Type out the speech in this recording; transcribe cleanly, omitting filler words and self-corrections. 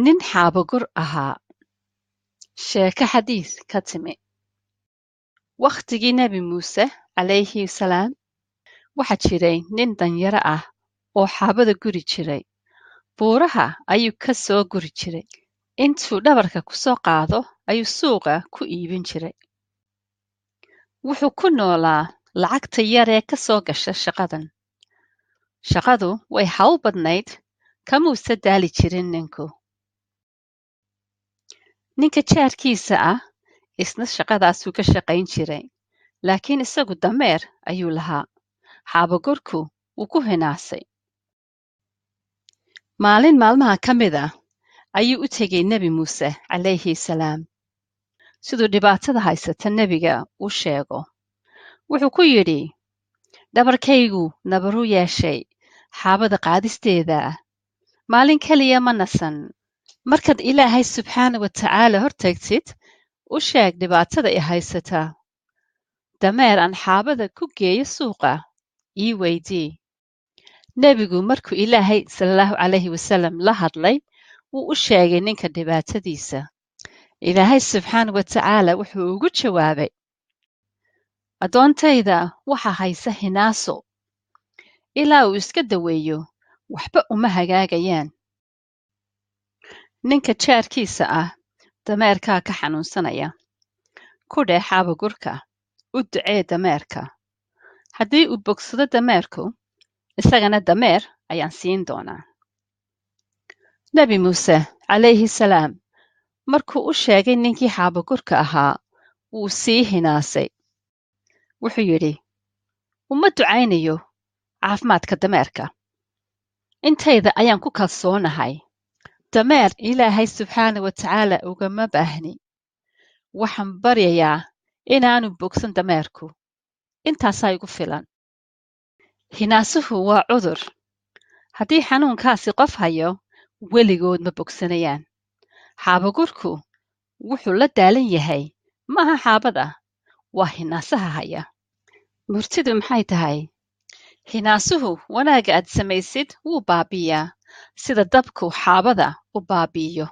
nin xaabagur ahaa. Sheeko xadiis ka timi. Wakhtigii Nebi Muuse calayhi salaam waxaa jiray nin danyaro ah oo xaabada guri jiray. Buuraha ayuu ka soo guri jiray. Intuu dhabarka ku soo qaado ayuu suuqa ku iibin jiray. Wuxuu ku noolaa lacagta yar ee ka soo gasha shaqadan. Shaqadu way hawl badnayd, kamuuse daali jirin ninku. Ninka jaarkiisa ah isna shaqadaasuu ka shaqayn jiray, laakiin isagu dameer ayuu lahaa. Xaabagurku wuu ku hinaasay. Maalin maalmaha ka mid ah ayuu u tegey Nebi Muuse calayhi salaam siduu dhibaatada haysata nebiga u sheego. Wuxuu ku yidhi, dhabarkaygu nabaruu yeeshay xaabada qaadisteeda ah. Maalin keliya ma nasan. Markaad Ilaahay subxaana wa tacaala hortagtid, u sheeg dhibaatada i haysataa. Dameer aan xaabada ku geeyo suuqa, ii weydii. Nebigu markuu Ilaahay sallallahu calayhi wasallam la hadlay, wuu u sheegay ninka dhibaatadiisa. Ilaahay subxaana wa tacaala wuxuu ugu jawaabay, addoontayda waxa haysa hinaaso. Ilaa uu iska daweeyo, waxba uma hagaagayaan. Ninka jaarkiisa ah dameerkaa ka xanuunsanaya. Ku dheh xaabagurka, u ducee dameerka. Haddii uu bogsado dameerku, isagana dameer ayaan siin doonaa. Nebi Muuse calayhi salaam markuu u sheegay ninkii xaabagurka ahaa, wuu sii hinaasay. Wuxuu yidhi, uma ducaynayo caafimaadka dameerka. Intayda ayaan ku kalsoonahay. Dameer Ilaahay subxaana wa tacaala ugama baahni. Waxaan baryayaa inaanu bogsan dameerku. Intaasaa igu filan. Hinaasuhu waa cudur. Haddii xanuunkaasi qof hayo, weligood ma bogsanayaan. Xaabagurku wuxuu la daalan yahay, maaha xaabada, waa hinaasaha haya. Murtidu maxay tahay? Hinaasuhu wanaagga aad samaysid wuu baabi'iyaa, sida dabku xaabada u baabi'iyo.